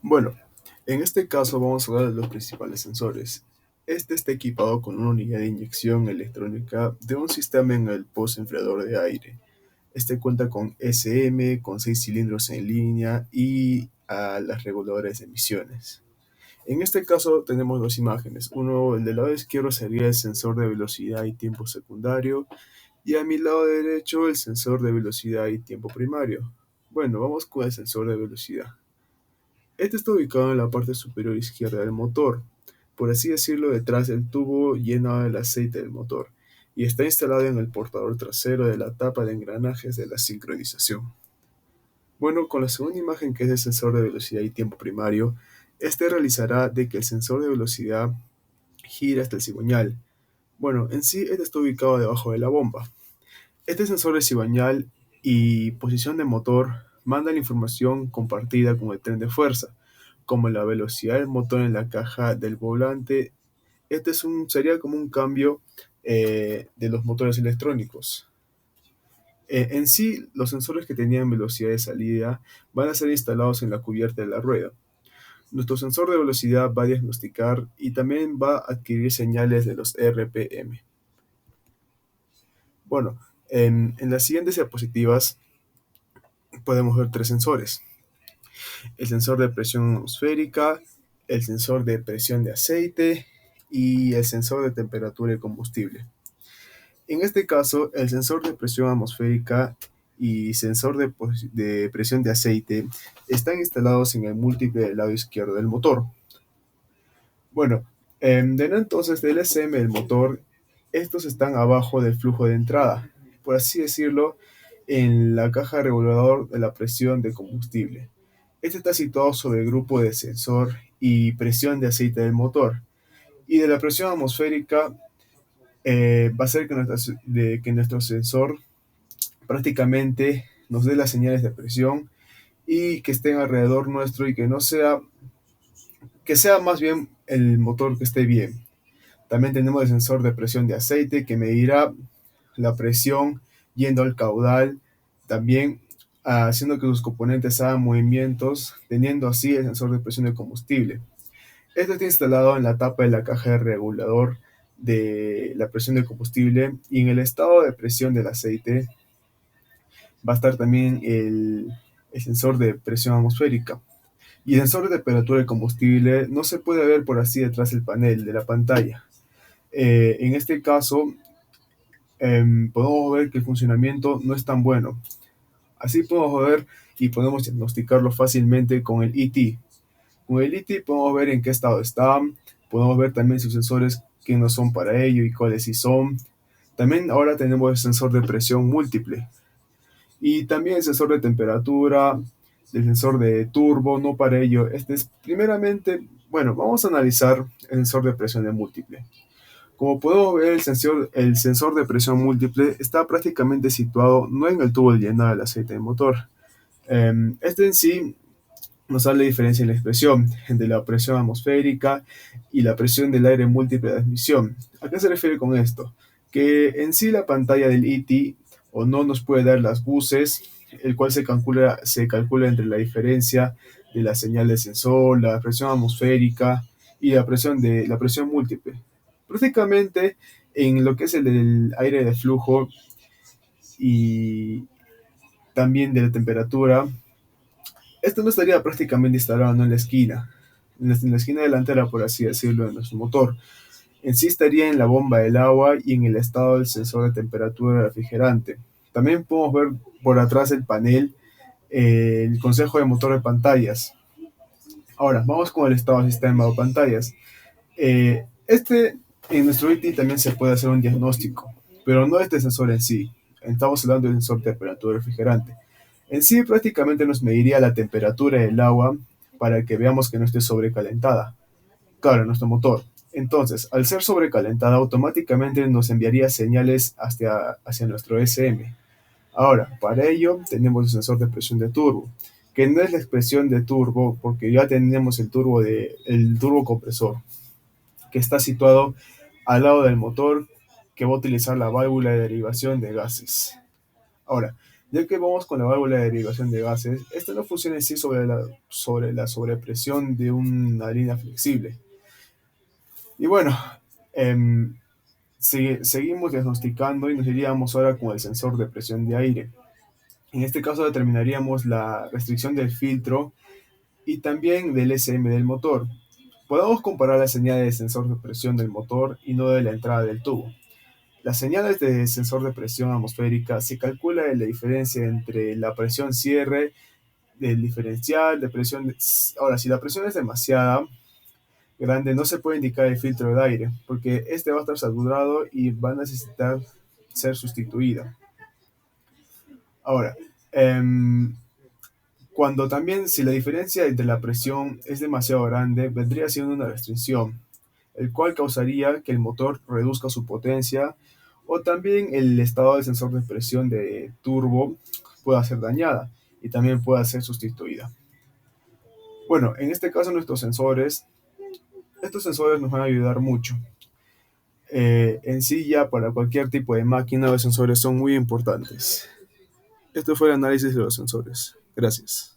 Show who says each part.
Speaker 1: Bueno, en este caso vamos a hablar de los principales sensores. Este está equipado con una unidad de inyección electrónica de un sistema en el pozo enfriador de aire. Este cuenta con SM, con 6 cilindros en línea y a las reguladoras de emisiones. En este caso tenemos dos imágenes. Uno, el del lado izquierdo sería el sensor de velocidad y tiempo secundario y a mi lado derecho el sensor de velocidad y tiempo primario. Bueno, vamos con el sensor de velocidad. Este está ubicado en la parte superior izquierda del motor, por así decirlo detrás del tubo lleno del aceite del motor, y está instalado en el portador trasero de la tapa de engranajes de la sincronización. Bueno, con la segunda imagen que es el sensor de velocidad y tiempo primario, este realizará de que el sensor de velocidad gire hasta el cigüeñal. Bueno, en sí este está ubicado debajo de la bomba. Este sensor de cigüeñal y posición de motor manda la información compartida con el tren de fuerza, como la velocidad del motor en la caja del volante. Sería como un cambio de los motores electrónicos. En sí, los sensores que tenían velocidad de salida van a ser instalados en la cubierta de la rueda. Nuestro sensor de velocidad va a diagnosticar y también va a adquirir señales de los RPM. Bueno, en las siguientes diapositivas podemos ver tres sensores: el sensor de presión atmosférica, el sensor de presión de aceite y el sensor de temperatura y combustible. En este caso, el sensor de presión atmosférica y sensor de presión de aceite están instalados en el múltiple del lado izquierdo del motor. Bueno, dentro entonces del SM del motor, estos están abajo del flujo de entrada, por así decirlo, en la caja regulador de la presión de combustible. Este está situado sobre el grupo de sensor y presión de aceite del motor. Y de la presión atmosférica va a ser que nuestro sensor prácticamente nos dé las señales de presión y que estén alrededor nuestro y que sea más bien el motor que esté bien. También tenemos el sensor de presión de aceite que medirá la presión yendo al caudal, también haciendo que sus componentes hagan movimientos, teniendo así el sensor de presión de combustible. Este está instalado en la tapa de la caja de regulador de la presión de combustible, y en el estado de presión del aceite va a estar también el sensor de presión atmosférica. Y el sensor de temperatura de combustible no se puede ver por así detrás del panel de la pantalla. En este caso, podemos ver que el funcionamiento no es tan bueno. Así podemos ver y podemos diagnosticarlo fácilmente con el ET. Con el ET podemos ver en qué estado está, podemos ver también sus sensores que no son para ello y cuáles sí son. También ahora tenemos el sensor de presión múltiple y también el sensor de temperatura, el sensor de turbo, no para ello. Este es primeramente, bueno, vamos a analizar el sensor de presión de múltiple. Como podemos ver, el sensor de presión múltiple está prácticamente situado no en el tubo de llenado del aceite del motor. Este en sí nos da la diferencia en la expresión entre la presión atmosférica y la presión del aire múltiple de admisión. ¿A qué se refiere con esto? Que en sí la pantalla del ET o no nos puede dar las buses, el cual se calcula entre la diferencia de la señal de sensor, la presión atmosférica y la presión múltiple. Prácticamente en lo que es el aire de flujo y también de la temperatura, esto no estaría prácticamente instalado en la esquina, en la esquina delantera, por así decirlo, de nuestro motor. En sí estaría en la bomba del agua y en el estado del sensor de temperatura del refrigerante. También podemos ver por atrás el panel, el consejo de motor de pantallas. Ahora, vamos con el estado del sistema de pantallas. En nuestro IT también se puede hacer un diagnóstico, pero no este sensor en sí. Estamos hablando del sensor de temperatura refrigerante. En sí prácticamente nos mediría la temperatura del agua para que veamos que no esté sobrecalentada. Claro, nuestro motor. Entonces, al ser sobrecalentada, automáticamente nos enviaría señales hacia nuestro SM. Ahora, para ello tenemos el sensor de presión de turbo, que no es la expresión de turbo porque ya tenemos el turbo compresor, que está situado al lado del motor, que va a utilizar la válvula de derivación de gases. Ahora, Ya que vamos con la válvula de derivación de gases, esta no funciona en sí sobre la sobrepresión de una línea flexible. Y bueno, em, seguimos diagnosticando y nos iríamos ahora con el sensor de presión de aire. En este caso determinaríamos la restricción del filtro y también del SM del motor. Podemos comparar las señales de sensor de presión del motor y no de la entrada del tubo. Las señales de sensor de presión atmosférica se calcula la diferencia entre la presión cierre del diferencial de presión. Ahora, si la presión es demasiada grande, no se puede indicar el filtro de aire, porque este va a estar saturado y va a necesitar ser sustituido. Ahora, cuando también, si la diferencia entre la presión es demasiado grande, vendría siendo una restricción, el cual causaría que el motor reduzca su potencia o también el estado del sensor de presión de turbo pueda ser dañada y también pueda ser sustituida. Bueno, en este caso estos sensores nos van a ayudar mucho. En sí ya para cualquier tipo de máquina los sensores son muy importantes. Esto fue el análisis de los sensores. Gracias.